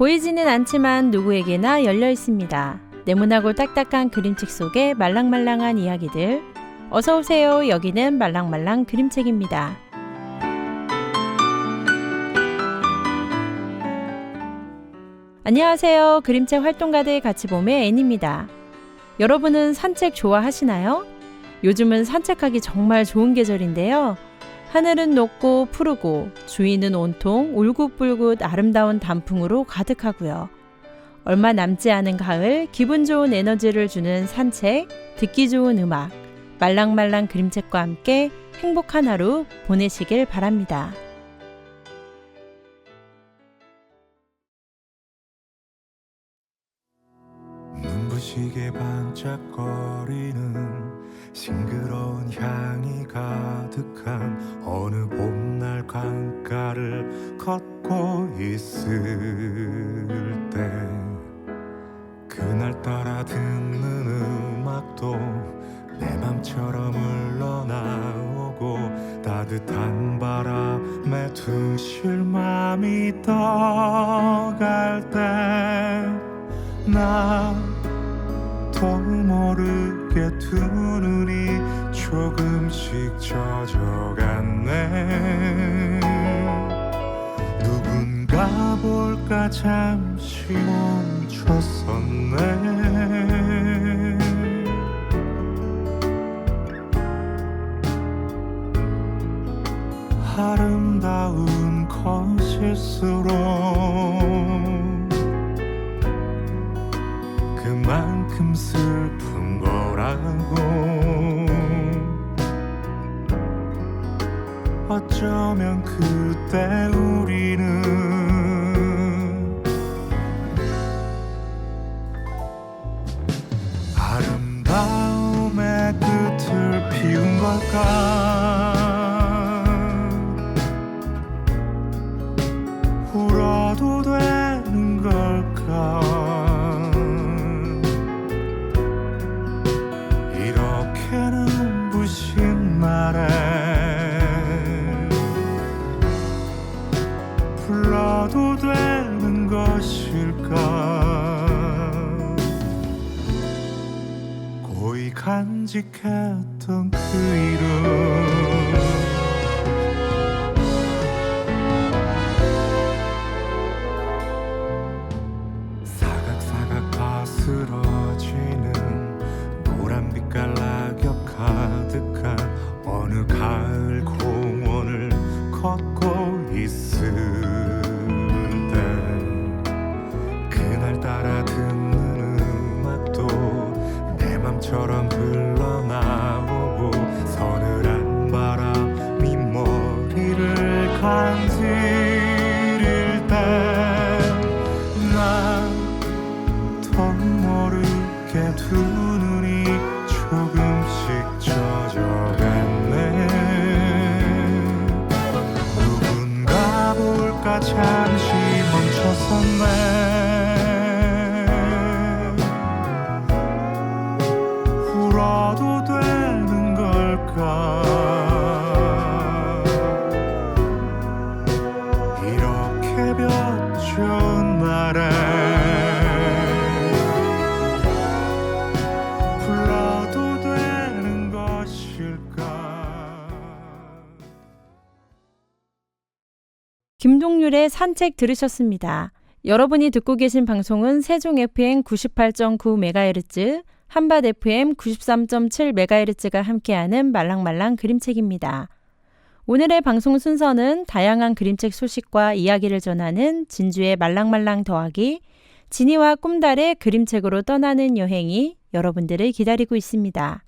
보이지는 않지만 누구에게나 열려 있습니다. 네모나고 딱딱한 그림책 속의 말랑말랑한 이야기들. 어서 오세요. 여기는 말랑말랑 그림책입니다. 안녕하세요. 그림책 활동가들 같이 봄의 앤입니다. 여러분은 산책 좋아하시나요? 요즘은 산책하기 정말 좋은 계절인데요. 하늘은 높고 푸르고 주위는 온통 울긋불긋 아름다운 단풍으로 가득하고요. 얼마 남지 않은 가을, 기분 좋은 에너지를 주는 산책, 듣기 좋은 음악, 말랑말랑 그림책과 함께 행복한 하루 보내시길 바랍니다. 눈부시게 반짝거리는 싱그러운 향이 가득한 어느 봄날 강가를 걷고 있을 때 그날따라 듣는 음악도 내 맘처럼 흘러나오고 따뜻한 바람에 두실 맘이 떠갈 때 나도 모르게 두 눈이 조금씩 젖어갔네. 누군가 볼까 잠시 멈췄었네. 아름다운 것일수록 그만큼 슬픈 거라고. 어쩌면 그때 우리는 아름다움의 끝을 피운 걸까. 울어도 되는 걸까. 눈부신 날에 불러도 되는 것일까. 고이 간직했던 그 이름 사각사각 거스러지는 노란빛깔 낙엽 가득한 어느 가을 공원을 걷고 있을 때 그날따라 듣는 음악도 내 맘처럼 흘러나오고 서늘한 바람이 머리를 간지릴 때 나도 모르게 두 눈이 조금씩 젖어갔네. 누군가 볼까 잠시 멈췄었네. 울어도 되는 걸까. 이렇게 볕 좋은 날에 김동률의 산책 들으셨습니다. 여러분이 듣고 계신 방송은 세종 FM 98.9MHz, 한밭 FM 93.7MHz가 함께하는 말랑말랑 그림책입니다. 오늘의 방송 순서는 다양한 그림책 소식과 이야기를 전하는 진주의 말랑말랑 더하기, 진이와 꿈달의 그림책으로 떠나는 여행이 여러분들을 기다리고 있습니다.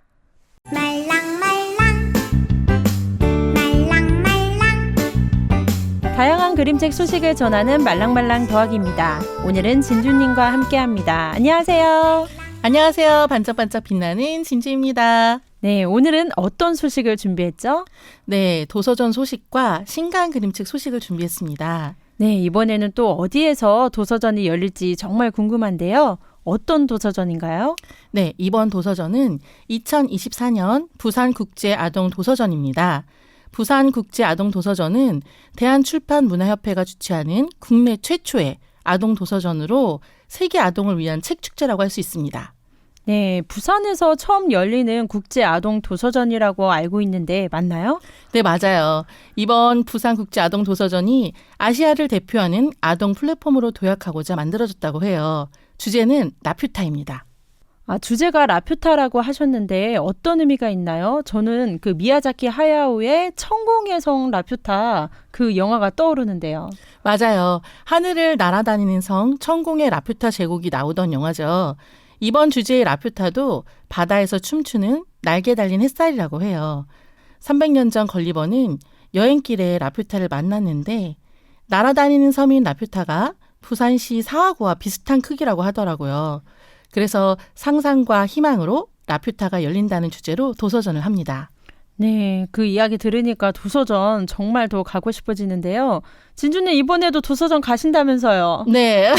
다양한 그림책 소식을 전하는 말랑말랑 더하기입니다. 오늘은 진주님과 함께합니다. 안녕하세요. 안녕하세요. 반짝반짝 빛나는 진주입니다. 네, 오늘은 어떤 소식을 준비했죠? 네, 도서전 소식과 신간 그림책 소식을 준비했습니다. 네, 이번에는 또 어디에서 도서전이 열릴지 정말 궁금한데요. 어떤 도서전인가요? 네, 이번 도서전은 2024년 부산국제아동도서전입니다. 부산국제아동도서전은 대한출판문화협회가 주최하는 국내 최초의 아동 도서전으로 세계 아동을 위한 책 축제라고 할 수 있습니다. 네, 부산에서 처음 열리는 국제 아동 도서전이라고 알고 있는데 맞나요? 네, 맞아요. 이번 부산 국제 아동 도서전이 아시아를 대표하는 아동 플랫폼으로 도약하고자 만들어졌다고 해요. 주제는 라퓨타입니다. 아, 주제가 라퓨타라고 하셨는데 어떤 의미가 있나요? 저는 그 미야자키 하야오의 천공의 성 라퓨타 그 영화가 떠오르는데요. 맞아요. 하늘을 날아다니는 성 천공의 라퓨타 제국이 나오던 영화죠. 이번 주제의 라퓨타도 바다에서 춤추는 날개 달린 햇살이라고 해요. 300년 전 걸리버는 여행길에 라퓨타를 만났는데 날아다니는 섬인 라퓨타가 부산시 사하구와 비슷한 크기라고 하더라고요. 그래서 상상과 희망으로 라퓨타가 열린다는 주제로 도서전을 합니다. 네, 그 이야기 들으니까 도서전 정말 더 가고 싶어지는데요. 진주님 이번에도 도서전 가신다면서요. 네.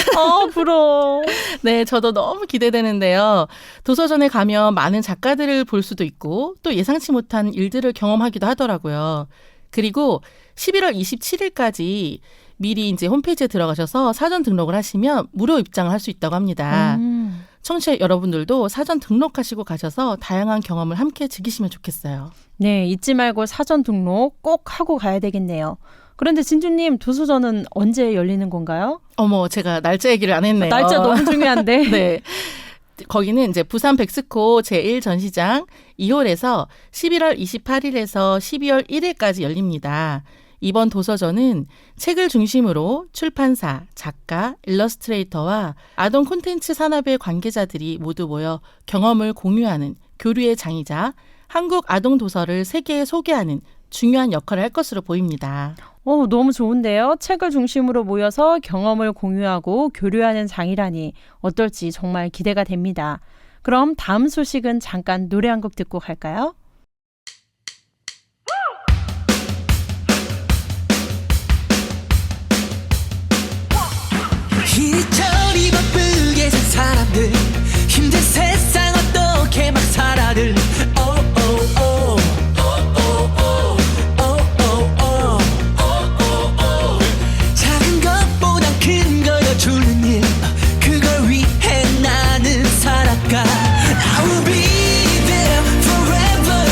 부러워. 네, 저도 너무 기대되는데요. 도서전에 가면 많은 작가들을 볼 수도 있고 또 예상치 못한 일들을 경험하기도 하더라고요. 그리고 11월 27일까지 미리 이제 홈페이지에 들어가셔서 사전 등록을 하시면 무료 입장을 할 수 있다고 합니다. 청취자 여러분들도 사전 등록하시고 가셔서 다양한 경험을 함께 즐기시면 좋겠어요. 네, 잊지 말고 사전 등록 꼭 하고 가야 되겠네요. 그런데 진주님 도서전은 언제 열리는 건가요? 어머, 제가 날짜 얘기를 안 했네요. 날짜 너무 중요한데. 네. 거기는 이제 부산 백스코 제1전시장 2홀에서 11월 28일에서 12월 1일까지 열립니다. 이번 도서전은 책을 중심으로 출판사, 작가, 일러스트레이터와 아동 콘텐츠 산업의 관계자들이 모두 모여 경험을 공유하는 교류의 장이자 한국 아동 도서를 세계에 소개하는 중요한 역할을 할 것으로 보입니다. 너무 좋은데요. 책을 중심으로 모여서 경험을 공유하고 교류하는 장이라니 어떨지 정말 기대가 됩니다. 그럼 다음 소식은 잠깐 노래 한 곡 듣고 갈까요? 이리저리 바쁘게 산 사람들 힘든 세상 어떻게 막 살아들 작은 것보단 큰 거여 주는 일 그걸 위해 나는 살아가 I will be there forever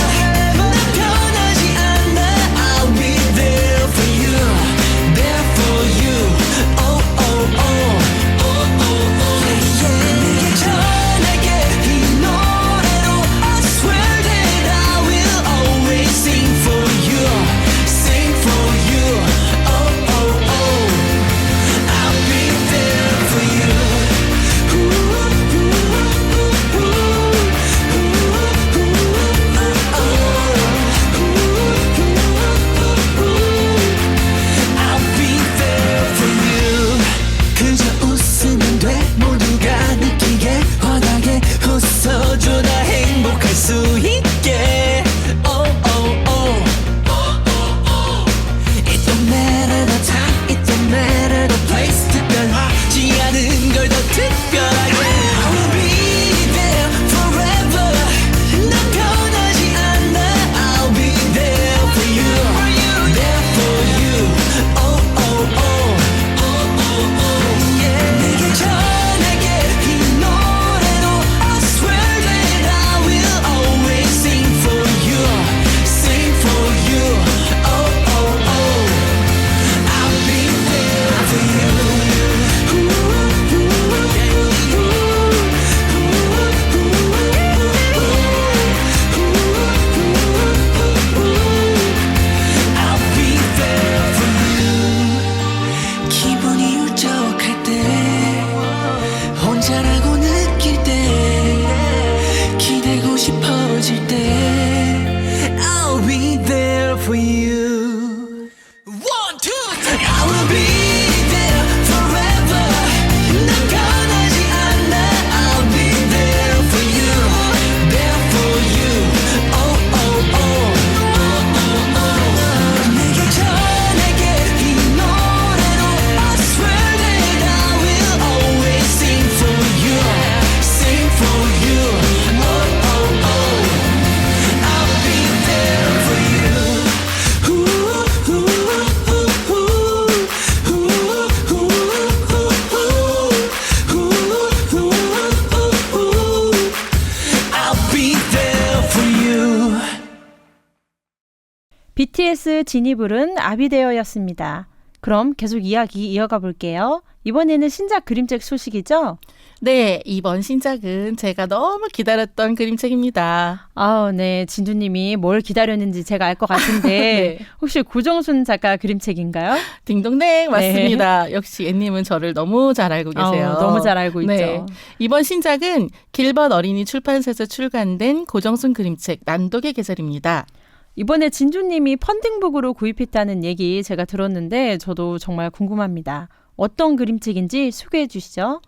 BTS 진이 부른 아비데어였습니다. 그럼 계속 이야기 이어가 볼게요. 이번에는 신작 그림책 소식이죠? 네, 이번 신작은 제가 너무 기다렸던 그림책입니다. 네. 진주님이 뭘 기다렸는지 제가 알 것 같은데 네. 혹시 고정순 작가 그림책인가요? 딩동댕 맞습니다. 역시 앤님은 저를 너무 잘 알고 계세요. 너무 잘 알고 네. 있죠. 이번 신작은 길벗 어린이 출판사에서 출간된 고정순 그림책 난독의 계절입니다. 이번에 진주님이 펀딩북으로 구입했다는 얘기 제가 들었는데 저도 정말 궁금합니다. 어떤 그림책인지 소개해 주시죠.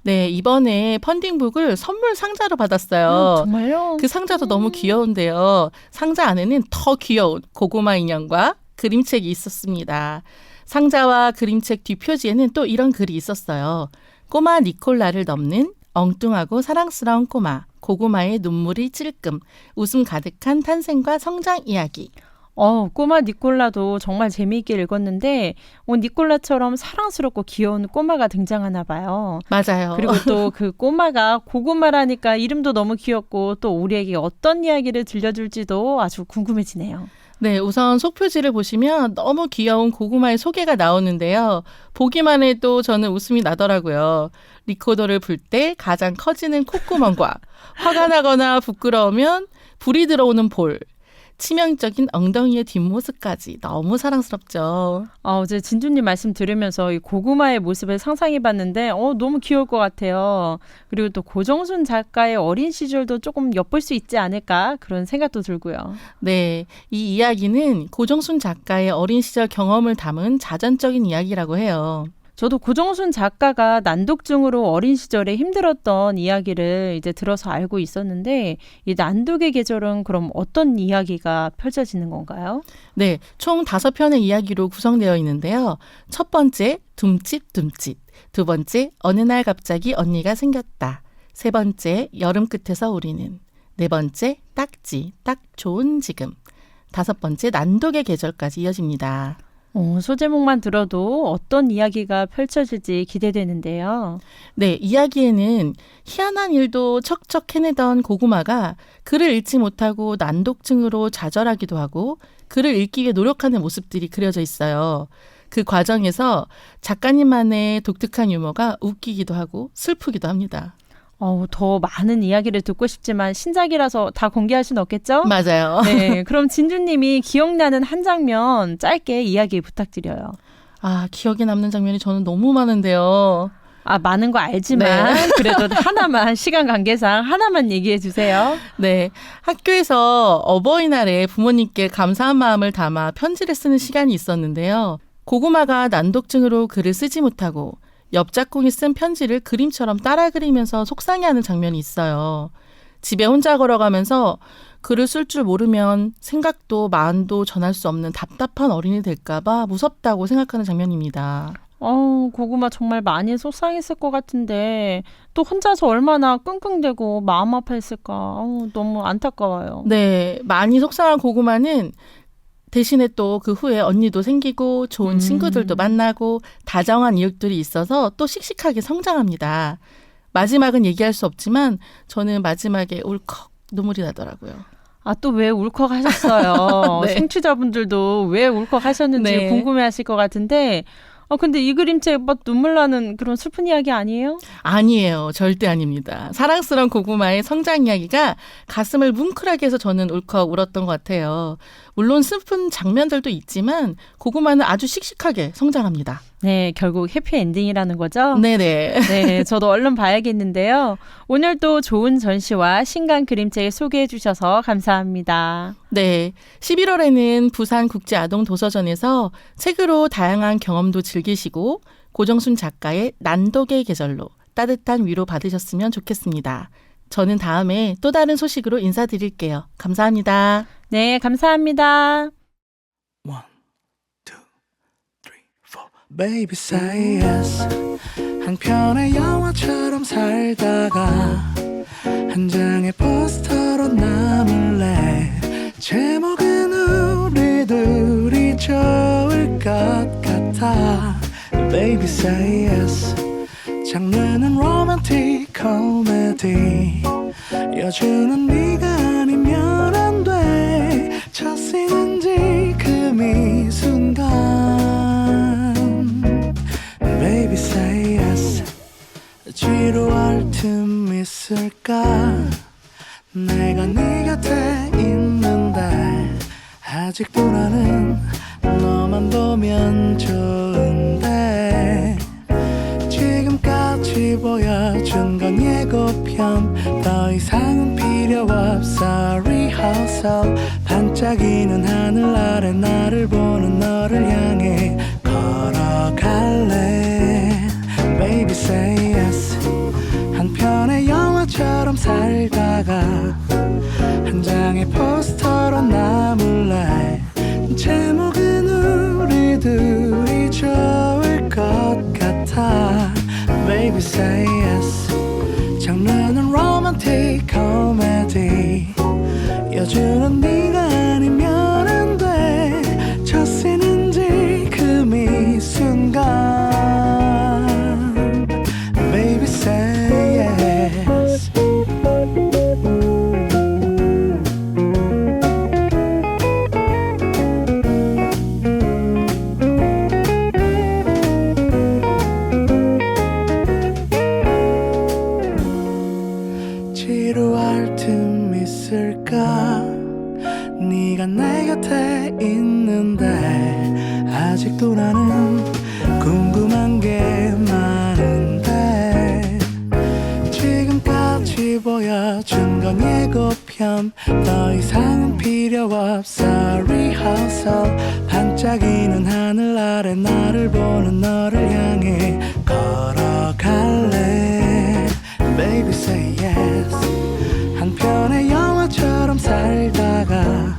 네, 이번에 펀딩북을 선물 상자로 받았어요. 정말요? 그 상자도 너무 귀여운데요. 상자 안에는 더 귀여운 고구마 인형과 그림책이 있었습니다. 상자와 그림책 뒷표지에는 또 이런 글이 있었어요. 꼬마 니콜라를 넘는 엉뚱하고 사랑스러운 꼬마, 고구마의 눈물이 찔끔, 웃음 가득한 탄생과 성장 이야기. 꼬마 니콜라도 정말 재미있게 읽었는데 니콜라처럼 사랑스럽고 귀여운 꼬마가 등장하나 봐요. 맞아요. 그리고 또 그 꼬마가 고구마라니까 이름도 너무 귀엽고 또 우리에게 어떤 이야기를 들려줄지도 아주 궁금해지네요. 네, 우선 속표지를 보시면 너무 귀여운 고구마의 소개가 나오는데요. 보기만 해도 저는 웃음이 나더라고요. 리코더를 불 때 가장 커지는 콧구멍과 화가 나거나 부끄러우면 불이 들어오는 볼, 치명적인 엉덩이의 뒷모습까지 너무 사랑스럽죠. 어제 진주님 말씀 들으면서 이 고구마의 모습을 상상해봤는데 너무 귀여울 것 같아요. 그리고 또 고정순 작가의 어린 시절도 조금 엿볼 수 있지 않을까 그런 생각도 들고요. 네, 이 이야기는 고정순 작가의 어린 시절 경험을 담은 자전적인 이야기라고 해요. 저도 고정순 작가가 난독증으로 어린 시절에 힘들었던 이야기를 이제 들어서 알고 있었는데 이 난독의 계절은 그럼 어떤 이야기가 펼쳐지는 건가요? 네, 총 5편의 이야기로 구성되어 있는데요. 첫 번째, 둠칫둠칫. 두 번째, 어느 날 갑자기 언니가 생겼다. 세 번째, 여름 끝에서 우리는. 네 번째, 딱지, 딱 좋은 지금. 다섯 번째, 난독의 계절까지 이어집니다. 소제목만 들어도 어떤 이야기가 펼쳐질지 기대되는데요. 네, 이야기에는 희한한 일도 척척 해내던 고구마가 글을 읽지 못하고 난독증으로 좌절하기도 하고 글을 읽기 위해 노력하는 모습들이 그려져 있어요. 그 과정에서 작가님만의 독특한 유머가 웃기기도 하고 슬프기도 합니다. 더 많은 이야기를 듣고 싶지만 신작이라서 다 공개할 수는 없겠죠? 맞아요. 네, 그럼 진주님이 기억나는 한 장면 짧게 이야기 부탁드려요. 기억에 남는 장면이 저는 너무 많은데요. 많은 거 알지만 네. 그래도 하나만 시간 관계상 하나만 얘기해 주세요. 네, 학교에서 어버이날에 부모님께 감사한 마음을 담아 편지를 쓰는 시간이 있었는데요. 고구마가 난독증으로 글을 쓰지 못하고 옆 짝꿍이 쓴 편지를 그림처럼 따라 그리면서 속상해하는 장면이 있어요. 집에 혼자 걸어가면서 글을 쓸 줄 모르면 생각도 마음도 전할 수 없는 답답한 어린이 될까 봐 무섭다고 생각하는 장면입니다. 고구마 정말 많이 속상했을 것 같은데 또 혼자서 얼마나 끙끙대고 마음 아파했을까. 너무 안타까워요. 네, 많이 속상한 고구마는 대신에 또 그 후에 언니도 생기고 좋은 친구들도 만나고 다정한 이웃들이 있어서 또 씩씩하게 성장합니다. 마지막은 얘기할 수 없지만 저는 마지막에 울컥 눈물이 나더라고요. 또 왜 울컥 하셨어요? 네. 청취자분들도 왜 울컥 하셨는지 네. 궁금해하실 것 같은데 근데 이 그림책 눈물 나는 그런 슬픈 이야기 아니에요? 아니에요. 절대 아닙니다. 사랑스러운 고구마의 성장 이야기가 가슴을 뭉클하게 해서 저는 울컥 울었던 것 같아요. 물론 슬픈 장면들도 있지만 고구마는 아주 씩씩하게 성장합니다. 네, 결국 해피엔딩이라는 거죠? 네네. 네, 저도 얼른 봐야겠는데요. 오늘 또 좋은 전시와 신간 그림책 소개해 주셔서 감사합니다. 네, 11월에는 부산국제아동도서전에서 책으로 다양한 경험도 즐기시고 고정순 작가의 난독의 계절로 따뜻한 위로 받으셨으면 좋겠습니다. 저는 다음에 또 다른 소식으로 인사드릴게요. 감사합니다. 네, 감사합니다. 1, 2, 3, 4 Baby say yes 한 편의 영화처럼 살다가 한 장의 포스터로 남을래 제목은 우리 둘이 좋을 것 같아 Baby say yes 장르는 로맨틱 코미디 여주는 네가 아니면 안 돼 첫 씬인지 그 미순간 Baby say yes 지루할 틈 있을까 내가 네 곁에 있는데 아직도 나는 너만 보면 좋은데 지금까지 보여준 건 예고편 더 이상은 필요 없어 rehearsal 반짝이는 하늘 아래 나를 보는 너를 향해 걸어갈래 Baby say yes 한 편의 영화처럼 살다가 한 장의 포스터로 남을래 제목은 우리들이 좋을 것 같아 Baby say yes 장르는 romantic comedy 여주는 네가 아니면 안 돼 첫 쓰는지 그 미순간 Baby say yes 지루할 틈 있을까 네가 내 곁에 있는데 아직도 나는 궁금한 게 많은데 지금까지 보여준 건 예고편 더 이상은 필요 없어 rehearsal 반짝이는 하늘 아래 나를 보는 너를 향해 걸어갈래 Baby say yes 한 편의 영화처럼 살다가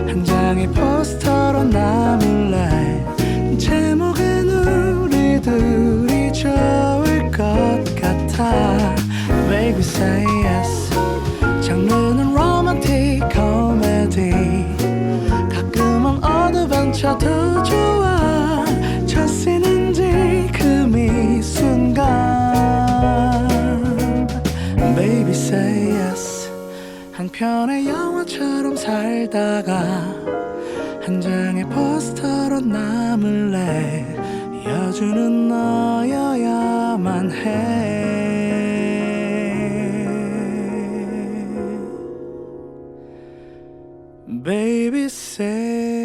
한 장의 포스터로 남을래 제목은 우리들이 좋을 것 같아 Baby say yes 장르는 romantic comedy 가끔은 어드벤처도 좋아 첫 쓰는지 그 미순간 Baby say yes 한 편의 영화처럼 살다가 한 장의 포스터로 남을래 여주는 너여야만 해 Baby say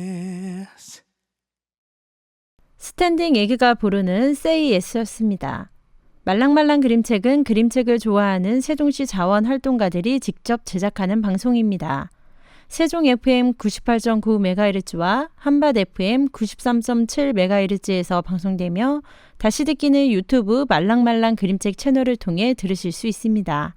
yes 스탠딩 에그가 부르는 Say Yes였습니다. 말랑말랑 그림책은 그림책을 좋아하는 세종시 자원활동가들이 직접 제작하는 방송입니다. 세종 FM 98.9MHz와 한밭 FM 93.7MHz에서 방송되며 다시 듣기는 유튜브 말랑말랑 그림책 채널을 통해 들으실 수 있습니다.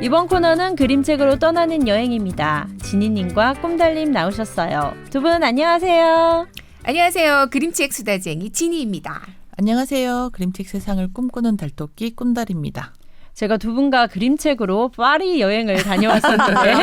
이번 코너는 그림책으로 떠나는 여행입니다. 지니님과 꿈달님 나오셨어요. 두 분 안녕하세요. 안녕하세요. 그림책 수다쟁이 지니입니다. 안녕하세요. 그림책 세상을 꿈꾸는 달토끼 꿈달입니다. 제가 두 분과 그림책으로 파리 여행을 다녀왔었는데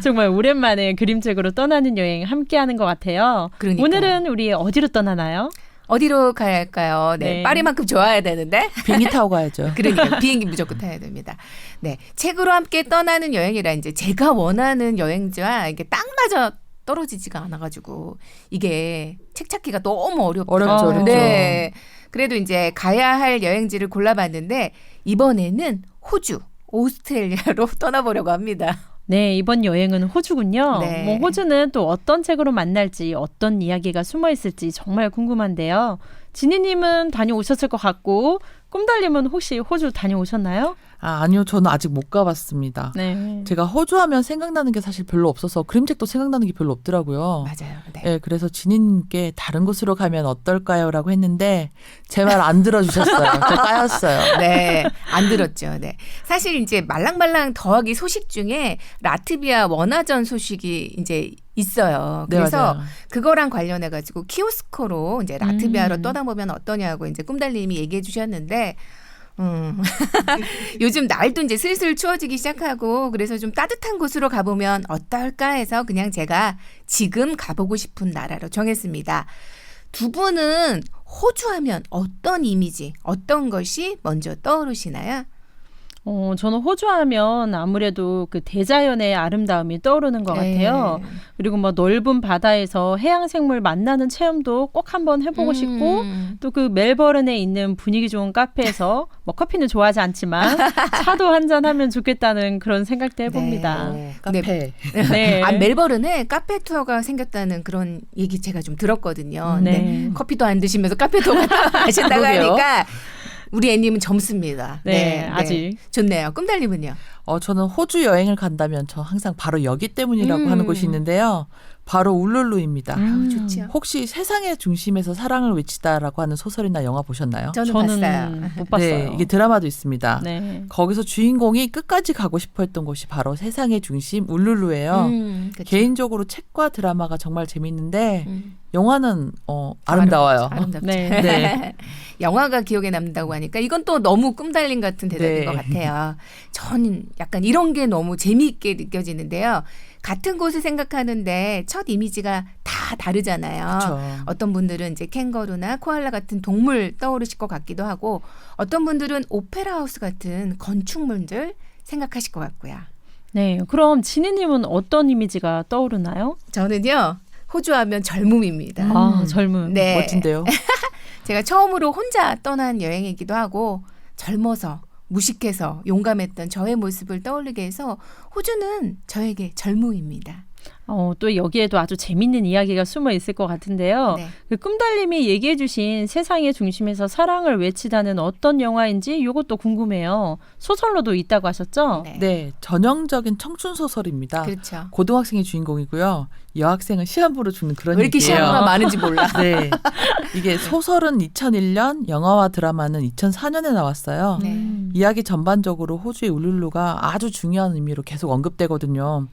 정말 오랜만에 그림책으로 떠나는 여행 함께하는 것 같아요. 그러니까요. 오늘은 우리 어디로 떠나나요? 어디로 가야 할까요? 네, 네. 파리만큼 좋아야 되는데. 비행기 타고 가야죠. 그러니까 비행기 무조건 타야 됩니다. 네, 책으로 함께 떠나는 여행이라 이제 제가 원하는 여행지와 이게 딱 맞아 떨어지지가 않아가지고 이게 책 찾기가 너무 어렵죠, 어렵죠. 네, 그래도 이제 가야 할 여행지를 골라봤는데 이번에는 호주, 오스트레일리아로 떠나보려고 합니다. 네, 이번 여행은 호주군요. 네. 뭐 호주는 또 어떤 책으로 만날지 어떤 이야기가 숨어 있을지 정말 궁금한데요. 지니님은 다녀오셨을 것 같고 꿈달님은 혹시 호주 다녀오셨나요? 아니요. 저는 아직 못 가봤습니다. 네. 제가 호주 하면 생각나는 게 사실 별로 없어서 그림책도 생각나는 게 별로 없더라고요. 맞아요. 네. 네, 그래서 지니님께 다른 곳으로 가면 어떨까요? 라고 했는데 제 말 안 들어주셨어요. 저 까였어요. 네, 안 들었죠. 네. 사실 이제 말랑말랑 더하기 소식 중에 라트비아 원화전 소식이 이제 있어요. 네, 그래서 맞아요. 그거랑 관련해 가지고 키오스코로 이제 라트비아로 음. 떠나보면 어떠냐고 이제 꿈달님이 얘기해 주셨는데 요즘 날도 이제 슬슬 추워지기 시작하고 그래서 좀 따뜻한 곳으로 가보면 어떨까 해서 그냥 제가 지금 가보고 싶은 나라로 정했습니다. 두 분은 호주 하면 어떤 이미지, 어떤 것이 먼저 떠오르시나요? 저는 호주 하면 아무래도 그 대자연의 아름다움이 떠오르는 것 같아요. 그리고 뭐 넓은 바다에서 해양 생물 만나는 체험도 꼭 한번 해보고 싶고 또 그 멜버른에 있는 분위기 좋은 카페에서 뭐 커피는 좋아하지 않지만 차도 한잔 하면 좋겠다는 그런 생각도 해봅니다. 카페. 네. 아, 멜버른에 카페 투어가 생겼다는 그런 얘기 제가 좀 들었거든요. 네. 근데 커피도 안 드시면서 카페 투어 하신다고 그러게요. 하니까 우리 애님은 젊습니다. 네, 아직. 좋네요. 꿈달님은요? 저는 호주 여행을 간다면 저 항상 바로 여기 때문이라고 하는 곳이 있는데요. 바로 울룰루입니다. 좋죠. 혹시 세상의 중심에서 사랑을 외치다라고 하는 소설이나 영화 보셨나요? 저는 봤어요. 못 봤어요. 네, 이게 드라마도 있습니다. 네. 거기서 주인공이 끝까지 가고 싶어 했던 곳이 바로 세상의 중심 울룰루예요. 그쵸. 개인적으로 책과 드라마가 정말 재밌는데 음. 영화는 아름다워요. 아름답죠. 네. 네. 영화가 기억에 남는다고 하니까 이건 또 너무 꿈달린 같은 대답인 네. 것 같아요. 저는 약간 이런 게 너무 재미있게 느껴지는데요. 같은 곳을 생각하는데 첫 이미지가 다 다르잖아요. 그쵸. 어떤 분들은 이제 캥거루나 코알라 같은 동물 떠오르실 것 같기도 하고 어떤 분들은 오페라 하우스 같은 건축물들 생각하실 것 같고요. 네. 그럼 지니님은 어떤 이미지가 떠오르나요? 저는요. 호주 하면 젊음입니다. 아, 젊은. 네. 멋진데요. 제가 처음으로 혼자 떠난 여행이기도 하고 젊어서 무식해서 용감했던 저의 모습을 떠올리게 해서 호주는 저에게 젊음입니다. 또 여기에도 아주 재밌는 이야기가 숨어 있을 것 같은데요. 네. 그 꿈달님이 얘기해 주신 세상의 중심에서 사랑을 외치다는 어떤 영화인지 이것도 궁금해요. 소설로도 있다고 하셨죠? 네. 네, 전형적인 청춘 소설입니다. 그렇죠. 고등학생이 주인공이고요. 여학생은 시한부로 죽는 그런 왜 이렇게 얘기예요. 시험부가 많은지 몰라. 네, 이게 소설은 2001년, 영화와 드라마는 2004년에 나왔어요. 네. 이야기 전반적으로 호주의 울룰루가 아주 중요한 의미로 계속 언급되거든요.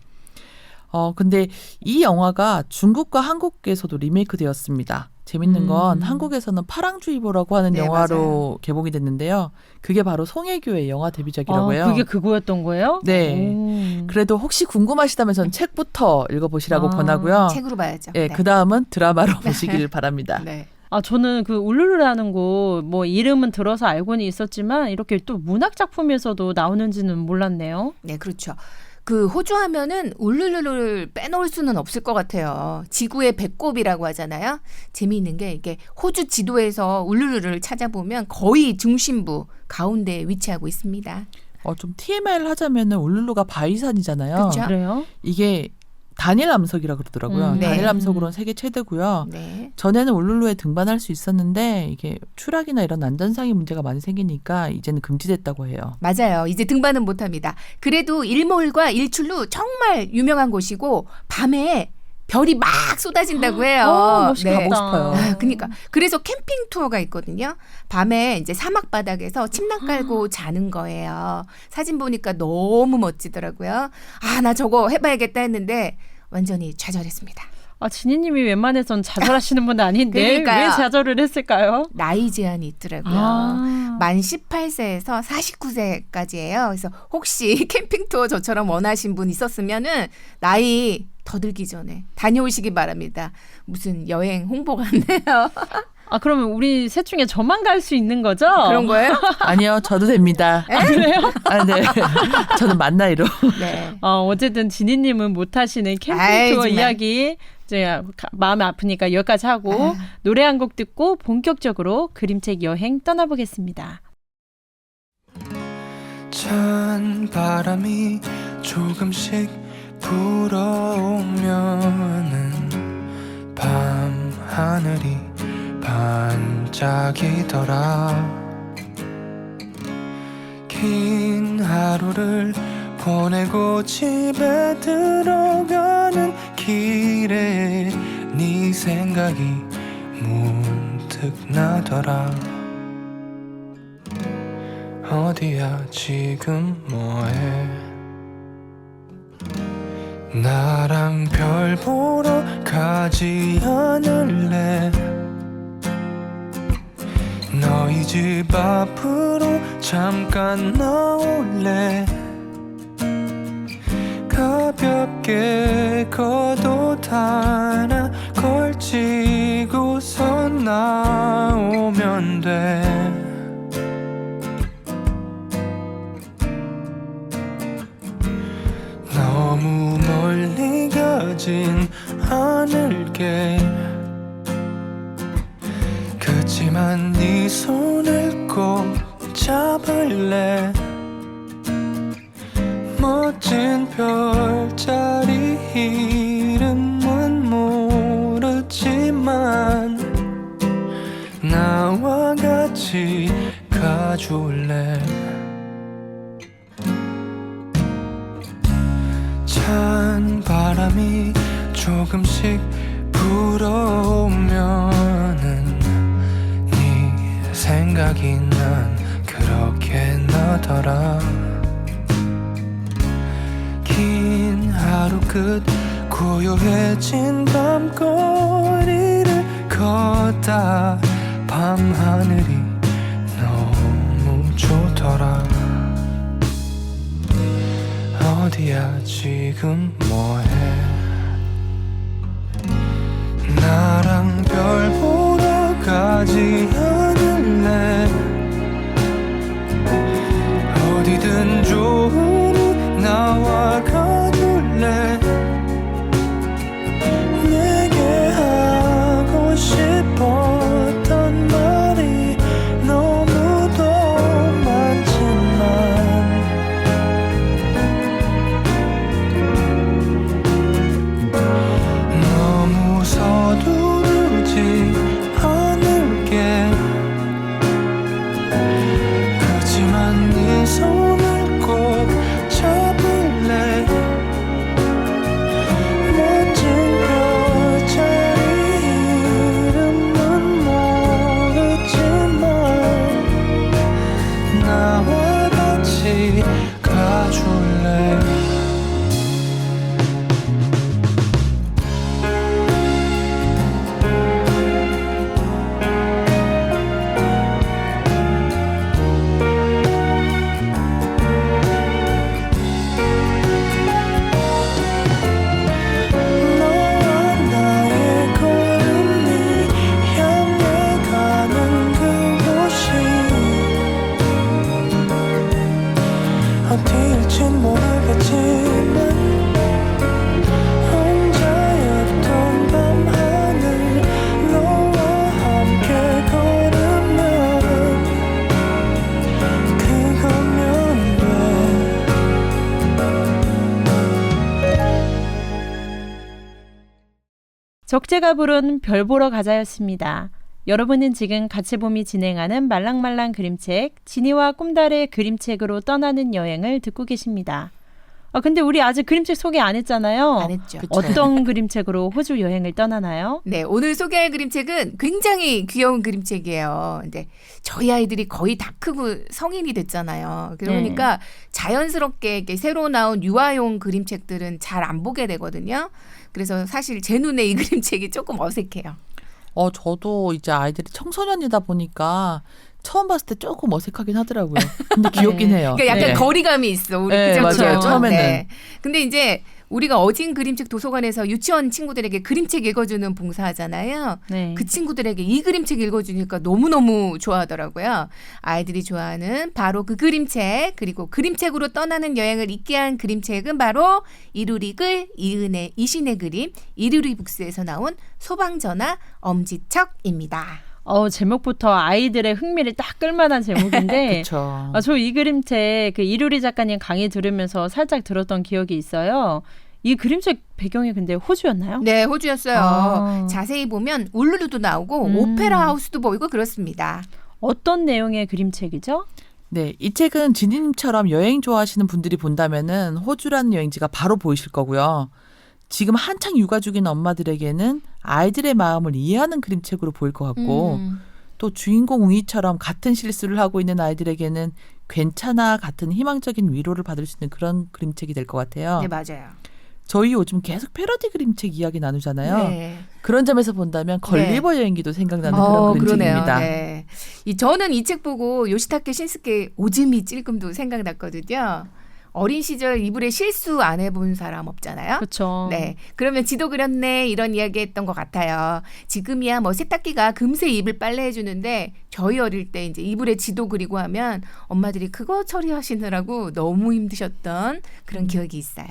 근데 이 영화가 중국과 한국에서도 리메이크 되었습니다. 재밌는 건 한국에서는 파랑주의보라고 하는 네, 영화로 맞아요. 개봉이 됐는데요. 그게 바로 송혜교의 영화 데뷔작이라고 해요. 그게 그거였던 거예요? 네. 오. 그래도 혹시 궁금하시다면 전 책부터 읽어보시라고 권하고요. 책으로 봐야죠. 네, 그 다음은 드라마로 보시길 바랍니다. 네. 저는 그 울룰루라는 곳 뭐 이름은 들어서 알고는 있었지만 이렇게 또 문학 작품에서도 나오는지는 몰랐네요. 네, 그렇죠. 그 호주 하면은 울룰루를 빼놓을 수는 없을 것 같아요. 지구의 배꼽이라고 하잖아요. 재미있는 게 이게 호주 지도에서 울룰루를 찾아보면 거의 중심부 가운데에 위치하고 있습니다. 좀 TMI를 하자면은 울룰루가 바위산이잖아요. 그렇죠. 그래요? 이게 단일 암석이라 그러더라고요. 네. 단일 암석으로는 세계 최대고요. 네. 전에는 울룰루에 등반할 수 있었는데 이게 추락이나 이런 안전상의 문제가 많이 생기니까 이제는 금지됐다고 해요. 맞아요. 이제 등반은 못합니다. 그래도 일몰과 일출로 정말 유명한 곳이고 밤에 별이 막 쏟아진다고 해요. 멋있겠다. 네. 가고 싶어요. 그러니까 그래서 캠핑 투어가 있거든요. 밤에 이제 사막 바닥에서 침낭 깔고 자는 거예요. 사진 보니까 너무 멋지더라고요. 나 저거 해봐야겠다 했는데 완전히 좌절했습니다. 지니님이 웬만해선 좌절하시는 분 아닌데 그러니까요. 왜 좌절을 했을까요? 나이 제한이 있더라고요. 만 18세에서 49세까지예요. 그래서 혹시 캠핑 투어 저처럼 원하신 분 있었으면은 나이 더 들기 전에 다녀오시기 바랍니다. 무슨 여행 홍보 같네요. 그러면 우리 셋 중에 저만 갈 수 있는 거죠? 그런 거예요? 아니요, 저도 됩니다. 그래요? 네. 저는 만 나이로. 네. 어쨌든 지니님은 못하시는 캠핑 아이, 투어 정말. 이야기 제가 마음이 아프니까 여기까지 하고 노래 한 곡 듣고 본격적으로 그림책 여행 떠나보겠습니다. 찬 바람이 조금씩 불어오면은 밤 하늘이 반짝이더라. 긴 하루를 보내고 집에 들어가는 길에 네 생각이 문득 나더라. 어디야 지금 뭐해? 나랑 별 보러 가지 않을래? 너희 집 앞으로 잠깐 나올래 가볍게 겉옷 하나 걸치고서 나오면 돼 너무 멀리 가진 않을게 그치만 네 손을 꼭 잡을래 멋진 별자리 이름은 모르지만 나와 같이 가줄래 찬 바람이 조금씩 불어오면은 네 생각이 난 그렇게 나더라 긴 하루 끝 고요해진 밤거리를 걷다 밤하늘이 너무 좋더라 어디야 지금 뭐해 나랑 별 보러 가지 않을래 어디든 좋으니 나와 가줄래 내게 하고 싶었던 말이 너무도 많지만 너무 서두르지 않을게 그치만 네 손을 꼭 잡을래 멋진 별자리 이름은 모르지만 나와 같이 가줄래 너와 나의 걸음이 향해 가는 그곳이 어디일진 모르겠지만 혼자였던 밤하늘 너와 함께 걸으면 그거면 돼 적재가 부른 별 보러 가자였습니다. 여러분은 지금 가채봄이 진행하는 말랑말랑 그림책 지니와 꿈달의 그림책으로 떠나는 여행을 듣고 계십니다. 근데 우리 아직 그림책 소개 안 했잖아요. 안 했죠. 그쵸. 어떤 그림책으로 호주 여행을 떠나나요? 네, 오늘 소개할 그림책은 굉장히 귀여운 그림책이에요. 근데 저희 아이들이 거의 다 크고 성인이 됐잖아요. 그러니까 자연스럽게 이렇게 새로 나온 유아용 그림책들은 잘 안 보게 되거든요. 그래서 사실 제 눈에 이 그림책이 조금 어색해요. 저도 이제 아이들이 청소년이다 보니까 처음 봤을 때 조금 어색하긴 하더라고요. 근데 귀엽긴 해요. 그러니까 약간 네. 거리감이 있어. 우리 네, 그죠? 맞아요. 처음에는. 근데 이제 우리가 어진 그림책 도서관에서 유치원 친구들에게 그림책 읽어주는 봉사하잖아요. 네. 그 친구들에게 이 그림책 읽어주니까 너무너무 좋아하더라고요. 아이들이 좋아하는 바로 그 그림책, 그리고 그림책으로 떠나는 여행을 있게 한 그림책은 바로 이루리글 이은혜 이신의 그림 이루리 북스에서 나온 소방전화 엄지척입니다. 제목부터 아이들의 흥미를 딱 끌만한 제목인데 그렇죠. 저 이 그림책 그 이루리 작가님 강의 들으면서 살짝 들었던 기억이 있어요. 이 그림책 배경이 근데 호주였나요? 네, 호주였어요. 아. 자세히 보면 울루루도 나오고 오페라 하우스도 보이고 그렇습니다. 어떤 내용의 그림책이죠? 네, 이 책은 지니님처럼 여행 좋아하시는 분들이 본다면은 호주라는 여행지가 바로 보이실 거고요. 지금 한창 육아 중인 엄마들에게는 아이들의 마음을 이해하는 그림책으로 보일 것 같고 또 주인공 웅이처럼 같은 실수를 하고 있는 아이들에게는 괜찮아 같은 희망적인 위로를 받을 수 있는 그런 그림책이 될 것 같아요. 네, 맞아요. 저희 요즘 계속 패러디 그림책 이야기 나누잖아요. 네. 그런 점에서 본다면 걸리버 여행기도 생각나는 그런 그림책입니다. 네. 저는 이 책 보고 요시타케 신스케 오즈미 찔끔도 생각났거든요. 어린 시절 이불에 실수 안 해본 사람 없잖아요. 그렇죠. 네. 그러면 지도 그렸네 이런 이야기 했던 것 같아요. 지금이야 뭐 세탁기가 금세 이불 빨래해 주는데 저희 어릴 때 이제 이불에 지도 그리고 하면 엄마들이 그거 처리하시느라고 너무 힘드셨던 그런 기억이 있어요.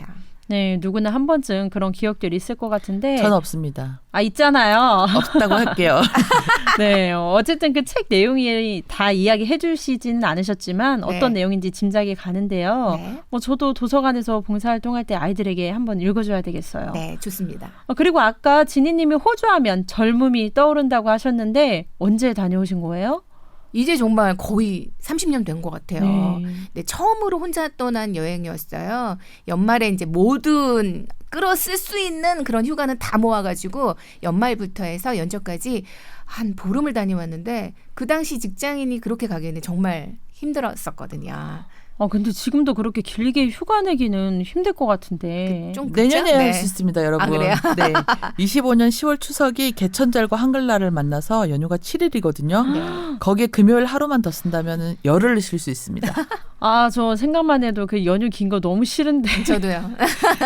네, 누구나 한 번쯤 그런 기억들이 있을 것 같은데. 전 없습니다. 아, 있잖아요. 없다고 할게요. 네, 어쨌든 그 책 내용이 다 이야기해 주시지는 않으셨지만 어떤 네. 내용인지 짐작이 가는데요. 네. 뭐 저도 도서관에서 봉사활동할 때 아이들에게 한번 읽어줘야 되겠어요. 네, 좋습니다. 그리고 아까 지니님이 호주하면 젊음이 떠오른다고 하셨는데 언제 다녀오신 거예요? 이제 정말 거의 30년 된 것 같아요. 네. 네, 처음으로 혼자 떠난 여행이었어요. 연말에 이제 모든 끌어쓸 수 있는 그런 휴가는 다 모아가지고 연말부터 해서 연초까지 한 보름을 다녀왔는데 그 당시 직장인이 그렇게 가기에는 정말 힘들었었거든요. 근데 지금도 그렇게 길게 휴가 내기는 힘들 것 같은데. 좀 그쵸? 내년에 네. 할 수 있습니다, 여러분. 아, 그래요? 네. 25년 10월 추석이 개천절과 한글날을 만나서 연휴가 7일이거든요. 네. 거기에 금요일 하루만 더 쓴다면 열흘을 쉴 수 있습니다. 아, 저 생각만 해도 그 연휴 긴 거 너무 싫은데. 저도요.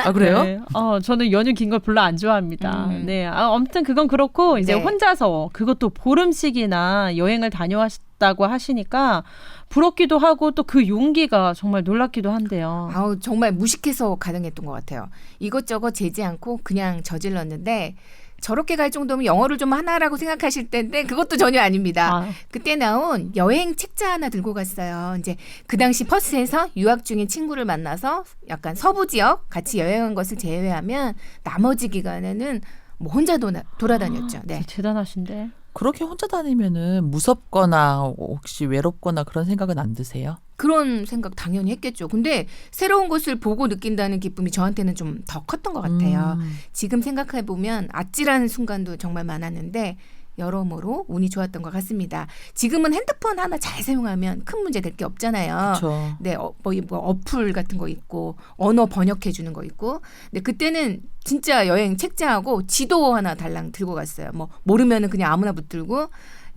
아, 그래요? 네. 저는 연휴 긴 걸 별로 안 좋아합니다. 네. 아무튼 그건 그렇고 이제 네. 혼자서 그것도 보름씩이나 여행을 다녀왔다고 하시니까 부럽기도 하고 또 그 용기가 정말 놀랍기도 한데요. 아우 정말 무식해서 가능했던 것 같아요. 이것저것 재지 않고 그냥 저질렀는데 저렇게 갈 정도면 영어를 좀 하나라고 생각하실 텐데 그것도 전혀 아닙니다. 아, 그때 나온 여행 책자 하나 들고 갔어요. 이제 그 당시 퍼스에서 유학 중인 친구를 만나서 약간 서부 지역 같이 여행한 것을 제외하면 나머지 기간에는 뭐 혼자 돌아다녔죠. 네. 대단하신데. 그렇게 혼자 다니면은 무섭거나 혹시 외롭거나 그런 생각은 안 드세요? 그런 생각 당연히 했겠죠. 근데 새로운 곳을 보고 느낀다는 기쁨이 저한테는 좀 더 컸던 것 같아요. 지금 생각해 보면 아찔한 순간도 정말 많았는데 여러모로 운이 좋았던 것 같습니다. 지금은 핸드폰 하나 잘 사용하면 큰 문제 될 게 없잖아요. 그렇죠. 네, 뭐 어플 같은 거 있고 언어 번역해 주는 거 있고. 근데 그때는 진짜 여행 책자하고 지도 하나 달랑 들고 갔어요. 뭐 모르면은 그냥 아무나 붙들고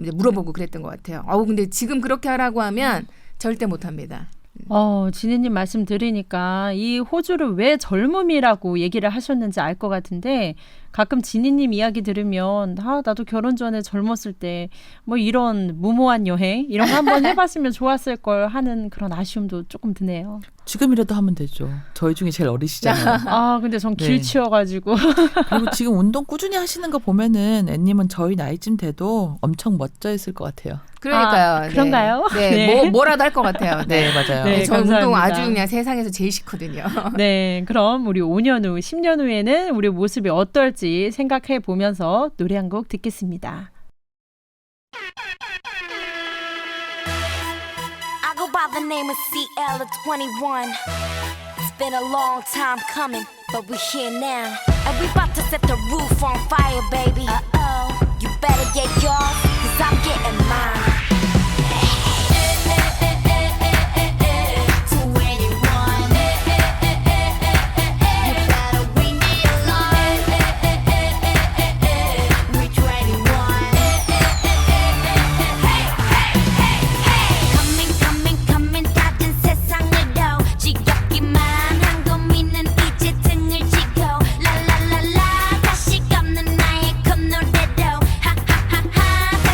이제 물어보고 그랬던 것 같아요. 근데 지금 그렇게 하라고 하면 절대 못 합니다. 지니님 말씀 들으니까 이 호주를 왜 젊음이라고 얘기를 하셨는지 알 것 같은데 가끔 지니님 이야기 들으면 나도 결혼 전에 젊었을 때 뭐 이런 무모한 여행 이런 거 한번 해봤으면 좋았을 걸 하는 그런 아쉬움도 조금 드네요. 지금이라도 하면 되죠. 저희 중에 제일 어리시잖아요. 근데 전 네. 길치여가지고. 그리고 지금 운동 꾸준히 하시는 거 보면은 앤님은 저희 나이쯤 돼도 엄청 멋져 있을 것 같아요. 그러니까요. 그런가요? 네, 네. 뭐라도 할 것 같아요. 네, 맞아요. 네. 저 운동 감사합니다. 아주 그냥 세상에서 제일 싫거든요. 네, 그럼 우리 5년 후, 10년 후에는 우리 모습이 어떨지 생각해 보면서 노래 한 곡 듣겠습니다. I go by the name of CL at 21. It's been a long time coming, but we're here now. And we about to set the roof on fire, baby. Uh-oh. You better get yours, cause I'm getting mine. 21. You better ring the alarm. We're 21. Coming 닫은 세상으로 지겹기만 한 고민은 이제 등을 지고 라라라라 다시 없는 나의 콧노래로 하하하하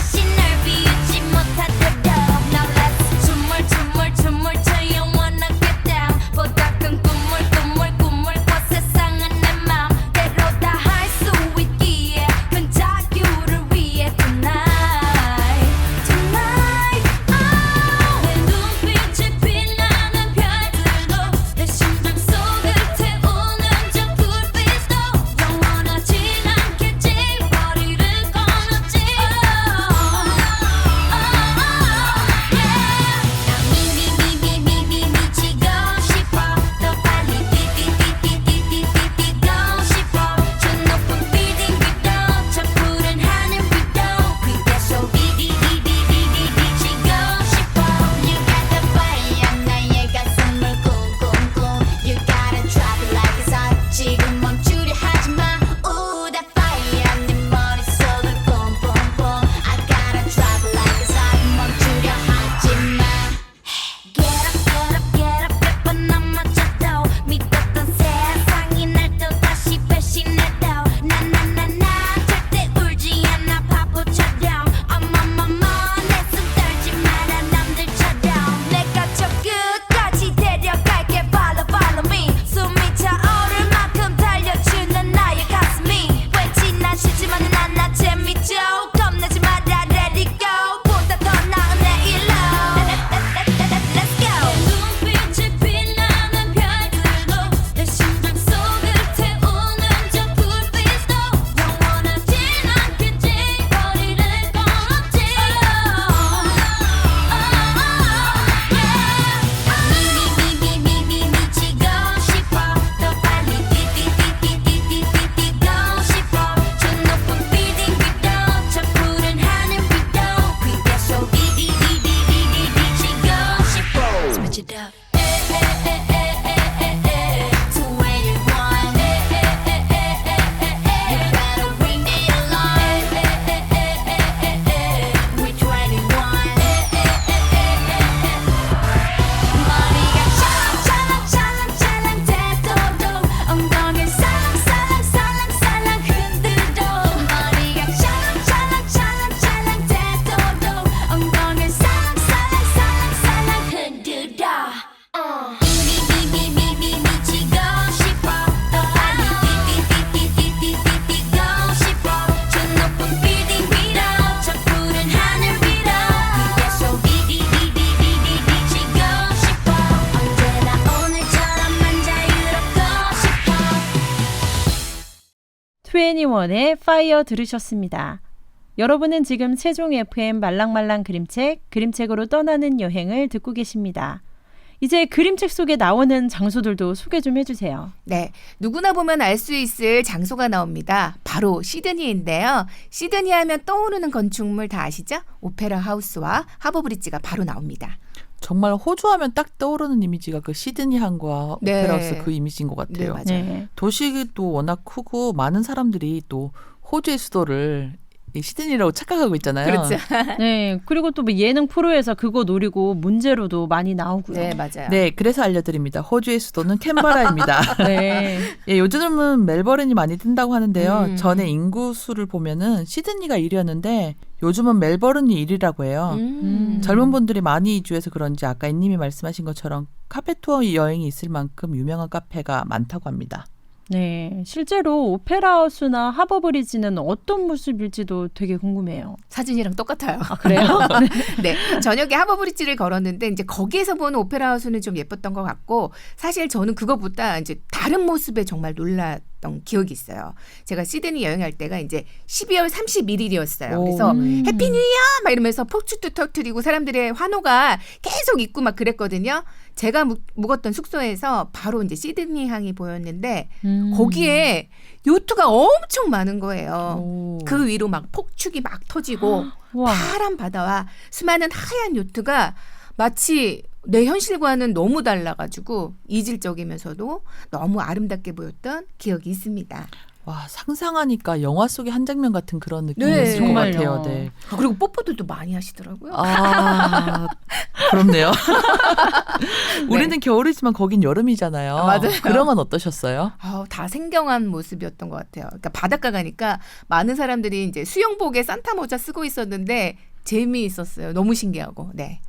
시드니원의 파이어 들으셨습니다. 여러분은 지금 세종 FM 말랑말랑 그림책으로 떠나는 여행을 듣고 계십니다. 이제 그림책 속에 나오는 장소들도 소개 좀 해주세요. 네, 누구나 보면 알 수 있을 장소가 나옵니다. 바로 시드니인데요. 시드니 하면 떠오르는 건축물 다 아시죠? 오페라 하우스와 하버브리지가 바로 나옵니다. 정말 호주 하면 딱 떠오르는 이미지가 그 시드니 항과 네. 오페라하우스 그 이미지인 것 네, 같아요. 맞아요. 네. 도시도 워낙 크고 많은 사람들이 또 호주의 수도를 이 시드니라고 착각하고 있잖아요. 그렇죠. 네, 그리고 또 뭐 예능 프로에서 그거 노리고 문제로도 많이 나오고요. 네, 맞아요. 네, 그래서 알려드립니다. 호주의 수도는 캔버라입니다. 네. 예, 요즘은 멜버른이 많이 뜬다고 하는데요. 음. 전에 인구수를 보면은 시드니가 1위였는데 요즘은 멜버른이 1위라고 해요. 젊은 분들이 많이 이주해서 그런지 아까 인님이 말씀하신 것처럼 카페 투어 여행이 있을 만큼 유명한 카페가 많다고 합니다. 네, 실제로 오페라하우스나 하버브리지는 어떤 모습일지도 되게 궁금해요. 사진이랑 똑같아요. 아, 그래요? 네, 저녁에 하버브리지를 걸었는데 이제 거기에서 보는 오페라 하우스는 좀 예뻤던 것 같고 사실 저는 그거보다 이제 다른 모습에 정말 놀랐던 기억이 있어요. 제가 시드니 여행할 때가 이제 12월 31일이었어요. 그래서 해피 뉴 이어 막 이러면서 폭죽도 터뜨리고 사람들의 환호가 계속 있고 막 그랬거든요. 제가 묵었던 숙소에서 바로 이제 시드니 항이 보였는데 거기에 요트가 엄청 많은 거예요. 오. 그 위로 막 폭죽이 막 터지고 와. 파란 바다와 수많은 하얀 요트가 마치 내 현실과는 너무 달라가지고 이질적이면서도 너무 아름답게 보였던 기억이 있습니다. 와, 상상하니까 영화 속의 한 장면 같은 그런 느낌이 네, 있을 것 정말요. 같아요. 네. 그리고 뽀뽀들도 많이 하시더라고요. 아, 그렇네요. 우리는 겨울이지만 거긴 여름이잖아요. 맞아요. 그런 건 어떠셨어요? 다 생경한 모습이었던 것 같아요. 그러니까 바닷가 가니까 많은 사람들이 이제 수영복에 산타 모자 쓰고 있었는데 재미있었어요. 너무 신기하고. 네.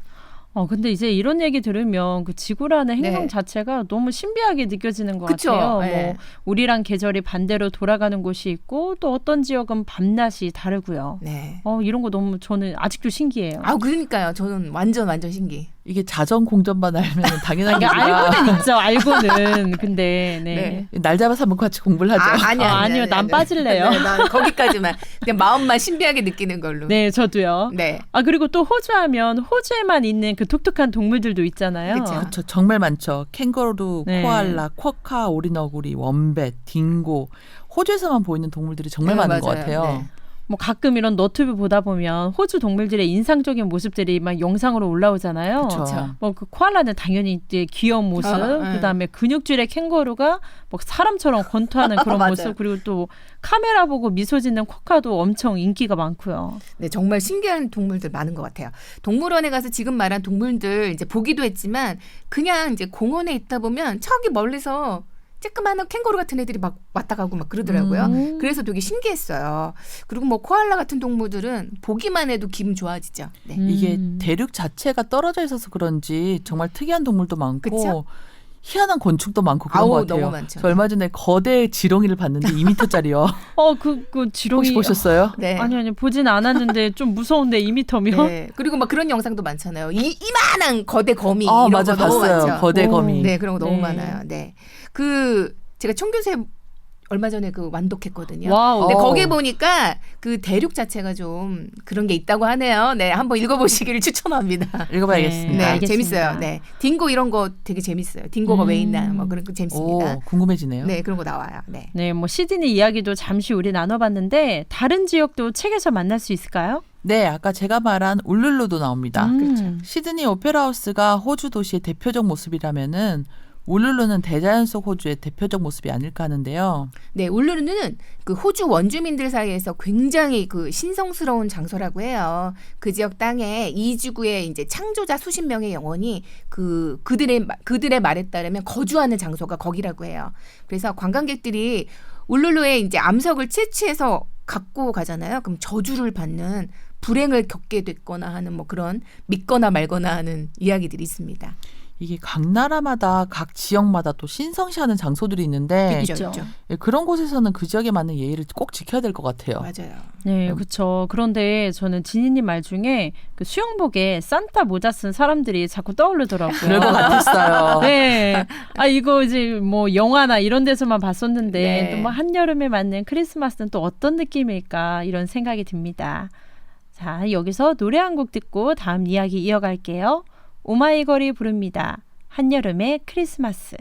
근데 이제 이런 얘기 들으면 그 지구라는 행성 네. 자체가 너무 신비하게 느껴지는 것 그쵸? 같아요. 네. 뭐 우리랑 계절이 반대로 돌아가는 곳이 있고 또 어떤 지역은 밤낮이 다르고요. 네. 이런 거 너무 저는 아직도 신기해요. 그러니까요. 저는 완전 신기. 이게 자전 공전만 알면 당연한 아니, 얘기가 알고는 있죠. 알고는. 근데 네. 날 잡아서 한번 같이 공부를 하죠. 아니요. 난 빠질래요. 네, 난 거기까지만. 그냥 마음만 신비하게 느끼는 걸로. 네, 저도요. 네. 그리고 또 호주하면 호주에만 있는 그 독특한 동물들도 있잖아요. 그쵸. 그렇죠. 정말 많죠. 캥거루, 네. 코알라, 쿼카, 오리너구리, 원뱃, 딩고. 호주에서만 보이는 동물들이 정말 많은 것 맞아요. 같아요. 네. 뭐 가끔 이런 너튜브 보다 보면 호주 동물들의 인상적인 모습들이 막 영상으로 올라오잖아요. 그렇죠. 뭐 그 코알라는 당연히 이제 귀여운 모습, 네. 그다음에 근육질의 캥거루가 뭐 사람처럼 권투하는 그런 맞아요. 모습, 그리고 또 카메라 보고 미소 짓는 쿼카도 엄청 인기가 많고요. 네, 정말 신기한 동물들 많은 것 같아요. 동물원에 가서 지금 말한 동물들 이제 보기도 했지만 그냥 이제 공원에 있다 보면 저기 멀리서 쬐끄만한 캥거루 같은 애들이 막 왔다 가고 막 그러더라고요. 그래서 되게 신기했어요. 그리고 뭐 코알라 같은 동물들은 보기만 해도 기분 좋아지죠. 네. 이게 대륙 자체가 떨어져 있어서 그런지 정말 특이한 동물도 많고 그쵸? 희한한 건축도 많고 그런 것 같아요. 너무 많죠. 저 얼마 전에 거대 지렁이를 봤는데 2m짜리요. 그 지렁이 혹시 보셨어요? 네. 아니 보진 않았는데 좀 무서운데 2m면. 네. 그리고 막 그런 영상도 많잖아요. 이만한 거대 거미. 아, 이런 맞아, 거 너무 봤어요. 많죠. 거대 오. 거미. 네, 그런 거 너무 네. 많아요. 네. 제가 청교새 얼마 전에 완독했거든요. 와우. 근데 어. 거기 보니까 그 대륙 자체가 좀 그런 게 있다고 하네요. 네, 한번 읽어보시기를 추천합니다. 읽어봐야겠습니다. 네, 알겠습니다. 재밌어요. 네, 딩고 이런 거 되게 재밌어요. 딩고가 왜 있나 뭐 그런 거 재밌습니다. 오, 궁금해지네요. 네, 그런 거 나와요. 네. 네, 뭐 시드니 이야기도 잠시 우리 나눠봤는데 다른 지역도 책에서 만날 수 있을까요? 네, 아까 제가 말한 울룰루도 나옵니다. 그렇죠. 시드니 오페라 하우스가 호주 도시의 대표적 모습이라면은 울룰루는 대자연 속 호주의 대표적 모습이 아닐까 하는데요. 네, 울루루는 그 호주 원주민들 사이에서 굉장히 그 신성스러운 장소라고 해요. 그 지역 땅에 이주구의 이제 창조자 수십 명의 영혼이 그들의 말에 따르면 거주하는 장소가 거기라고 해요. 그래서 관광객들이 울룰루에 이제 암석을 채취해서 갖고 가잖아요. 그럼 저주를 받는 불행을 겪게 됐거나 하는 뭐 그런 믿거나 말거나 하는 이야기들이 있습니다. 이게 각 나라마다 각 지역마다 또 신성시하는 장소들이 있는데 있죠. 예, 그런 곳에서는 그 지역에 맞는 예의를 꼭 지켜야 될 것 같아요. 맞아요. 네, 그렇죠. 그런데 저는 지니님 말 중에 그 수영복에 산타 모자 쓴 사람들이 자꾸 떠오르더라고요. 그럴 것 같았어요. 네. 아, 이거 이제 뭐 영화나 이런 데서만 봤었는데 네. 또 뭐 한여름에 맞는 크리스마스는 또 어떤 느낌일까 이런 생각이 듭니다. 자, 여기서 노래 한 곡 듣고 다음 이야기 이어갈게요. 오마이걸이 부릅니다. 한여름의 크리스마스.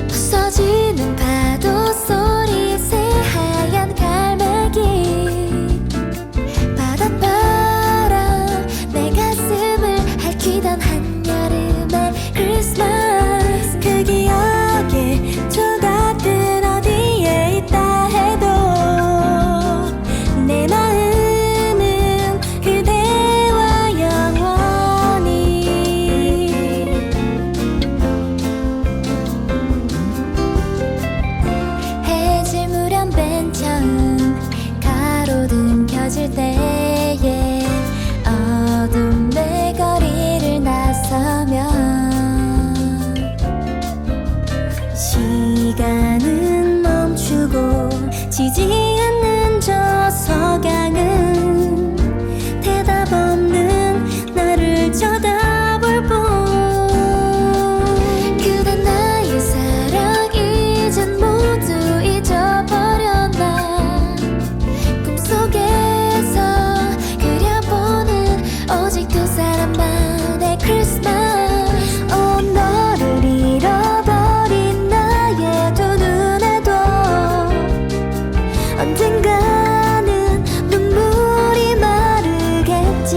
부서지는 파도 소리 새하얀 갈매기 바닷바람 내 가슴을 핥히던 한여름의 크리스마스 그 기억에 조각은 어디에 있다 해도 내 마음은 그대와 영원히 해질 무렵 맨 처음 가로등 켜질 때에 어둠의 거리를 나서면 시간은 멈추고 지지 않는 저 석양은 대답 없는 나를 쳐다볼 뿐 그대 나의 사랑 이젠 모두 잊어버렸나 꿈속에서 그려보는 오직 두 사람만의 크리스마스 너를 잃어버린 나의 두 눈에도 언젠가는 눈물이 마르겠지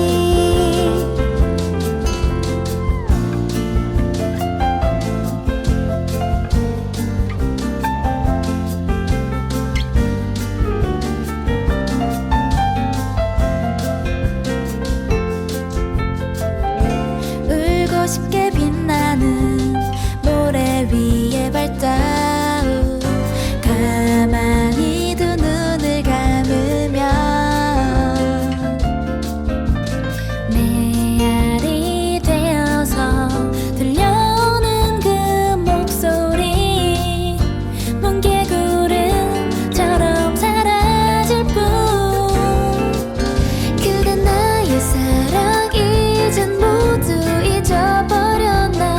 울고 싶게 빛나는 모래 위에 발자국 가만히 두 눈을 감으면 메아리 되어서 들려오는 그 목소리 먼 개구름처럼 사라질 뿐 그대 나의 사랑 이젠 모두 잊어버렸나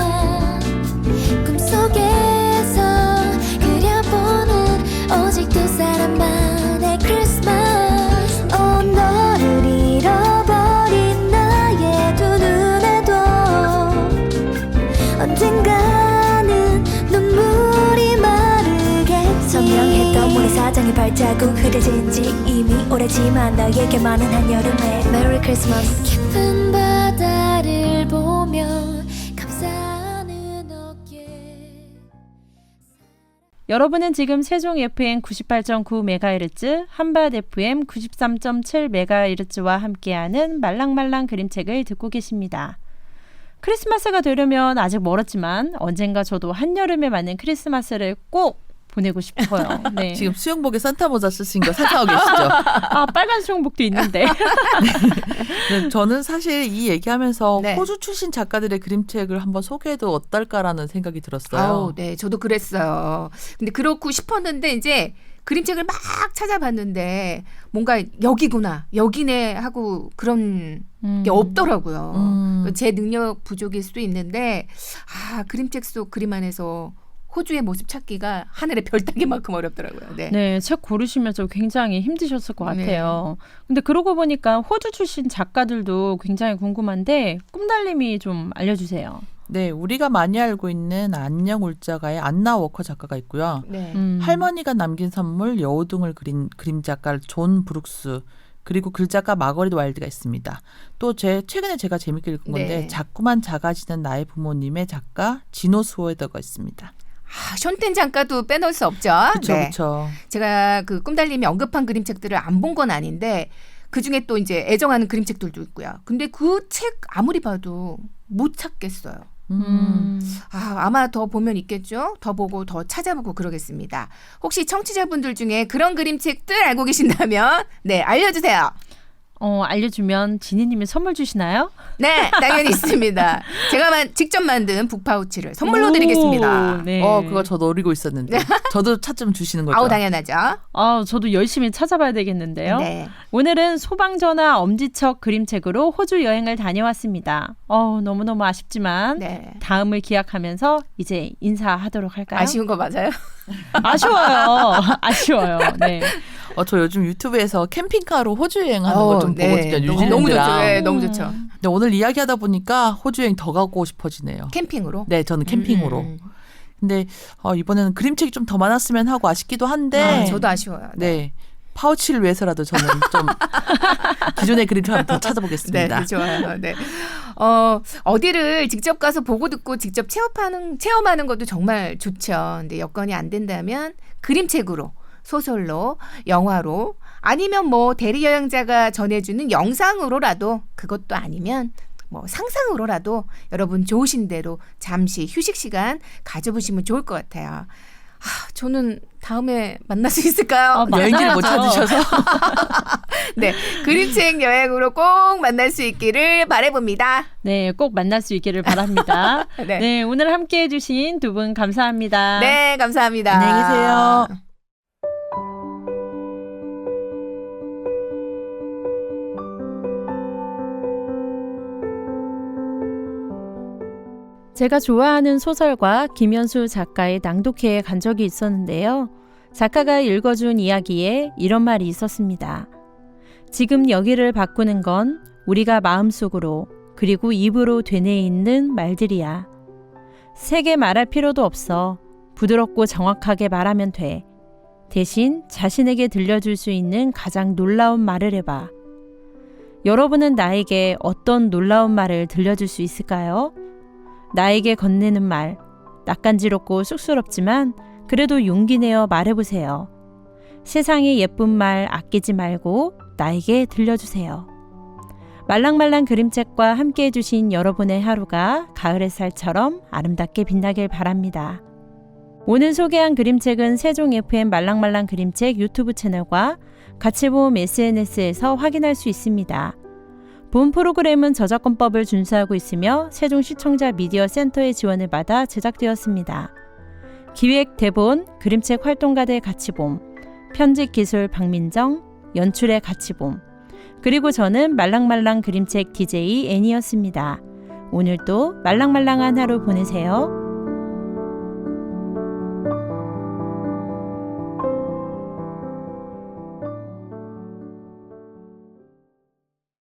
꿈속에서 그려보는 오직 두 사람만의 크리스마스 너를 잃어버린 나의 두 눈에도 언젠가는 눈물이 마르겠지 선명했던 모래사장의 발자국 흐려진 지 이미 오래지만 너에게만은 한여름에 메리 크리스마스 깊은 바다를 보며 감싸는 어깨 여러분은 지금 세종 FM 98.9MHz, 한밭 FM 93.7MHz와 함께하는 말랑말랑 그림책을 듣고 계십니다. 크리스마스가 되려면 아직 멀었지만 언젠가 저도 한여름에 맞는 크리스마스를 꼭 보내고 싶어요. 네. 지금 수영복에 산타 모자 쓰신 거 상상하고 계시죠? 아, 빨간 수영복도 있는데. 네, 저는 사실 이 얘기하면서 네. 호주 출신 작가들의 그림책을 한번 소개해도 어떨까라는 생각이 들었어요. 아우, 네, 저도 그랬어요. 근데 그렇고 싶었는데 이제 그림책을 막 찾아봤는데 뭔가 여기구나, 여기네 하고 그런 게 없더라고요. 제 능력 부족일 수도 있는데 그림책 속 그림 안에서 호주의 모습 찾기가 하늘의 별 따기만큼 어렵더라고요. 네. 네, 책 고르시면서 굉장히 힘드셨을 것 같아요. 근데 그러고 보니까 호주 출신 작가들도 굉장히 궁금한데 꿈달님이 좀 알려주세요. 네, 우리가 많이 알고 있는 안녕 울자가의 안나 워커 작가가 있고요. 네. 할머니가 남긴 선물 여우등을 그린 그림 작가 존 브룩스, 그리고 글작가 마거릿 와일드가 있습니다. 또 최근에 제가 재밌게 읽은 건데 네. 자꾸만 작아지는 나의 부모님의 작가 지노 스워더가 있습니다. 션텐 작가도 빼놓을 수 없죠. 그렇죠, 네. 그렇죠. 제가 그 꿈달님이 언급한 그림책들을 안 본 건 아닌데 그 중에 또 이제 애정하는 그림책들도 있고요. 근데 그 책 아무리 봐도 못 찾겠어요. 아마 더 보면 있겠죠. 더 보고 더 찾아보고 그러겠습니다. 혹시 청취자분들 중에 그런 그림책들 알고 계신다면 네, 알려주세요. 알려주면 지니님이 선물 주시나요? 네, 당연히 있습니다. 제가 직접 만든 북파우치를 선물로 드리겠습니다. 네. 그거 저 노리고 있었는데. 저도 차 좀 주시는 거죠? 아우, 당연하죠. 저도 열심히 찾아봐야 되겠는데요. 네. 오늘은 소방전화 엄지척 그림책으로 호주 여행을 다녀왔습니다. 너무너무 아쉽지만 네. 다음을 기약하면서 이제 인사하도록 할까요? 아쉬운 거 맞아요? 아쉬워요. 아쉬워요. 네. 저 요즘 유튜브에서 캠핑카로 호주 여행하는 거 좀 보거든요. 유진이랑. 너무 좋죠. 네, 너무 좋죠. 근데 오늘 이야기하다 보니까 호주 여행 더 가고 싶어지네요. 캠핑으로? 네, 저는 캠핑으로. 근데 이번에는 그림책이 좀 더 많았으면 하고 아쉽기도 한데. 저도 아쉬워요. 네. 파우치를 위해서라도 저는 좀 기존의 그림책 한번 더 찾아보겠습니다. 네, 좋아요. 네. 어디를 직접 가서 보고 듣고 직접 체험하는 것도 정말 좋죠. 근데 여건이 안 된다면 그림책으로, 소설로, 영화로, 아니면 뭐 대리 여행자가 전해주는 영상으로라도, 그것도 아니면 뭐 상상으로라도 여러분 좋으신 대로 잠시 휴식 시간 가져보시면 좋을 것 같아요. 저는 다음에 만날 수 있을까요? 여행지를 못 찾으셔서. 네, 그림책 여행으로 꼭 만날 수 있기를 바라봅니다. 네, 꼭 만날 수 있기를 바랍니다. 네. 네, 오늘 함께해 주신 두 분 감사합니다. 네, 감사합니다. 안녕히 계세요. 제가 좋아하는 소설가 김현수 작가의 낭독회에 간 적이 있었는데요. 작가가 읽어준 이야기에 이런 말이 있었습니다. 지금 여기를 바꾸는 건 우리가 마음속으로 그리고 입으로 되뇌 있는 말들이야. 세게 말할 필요도 없어. 부드럽고 정확하게 말하면 돼. 대신 자신에게 들려줄 수 있는 가장 놀라운 말을 해봐. 여러분은 나에게 어떤 놀라운 말을 들려줄 수 있을까요? 나에게 건네는 말, 낯간지럽고 쑥스럽지만 그래도 용기 내어 말해보세요. 세상의 예쁜 말 아끼지 말고 나에게 들려주세요. 말랑말랑 그림책과 함께 해주신 여러분의 하루가 가을 햇살처럼 아름답게 빛나길 바랍니다. 오늘 소개한 그림책은 세종 FM 말랑말랑 그림책 유튜브 채널과 가치보험 SNS에서 확인할 수 있습니다. 본 프로그램은 저작권법을 준수하고 있으며 세종시청자 미디어 센터의 지원을 받아 제작되었습니다. 기획, 대본, 그림책 활동가들 가치봄, 편집 기술 박민정, 연출의 가치봄, 그리고 저는 말랑말랑 그림책 DJ 애니였습니다. 오늘도 말랑말랑한 하루 보내세요.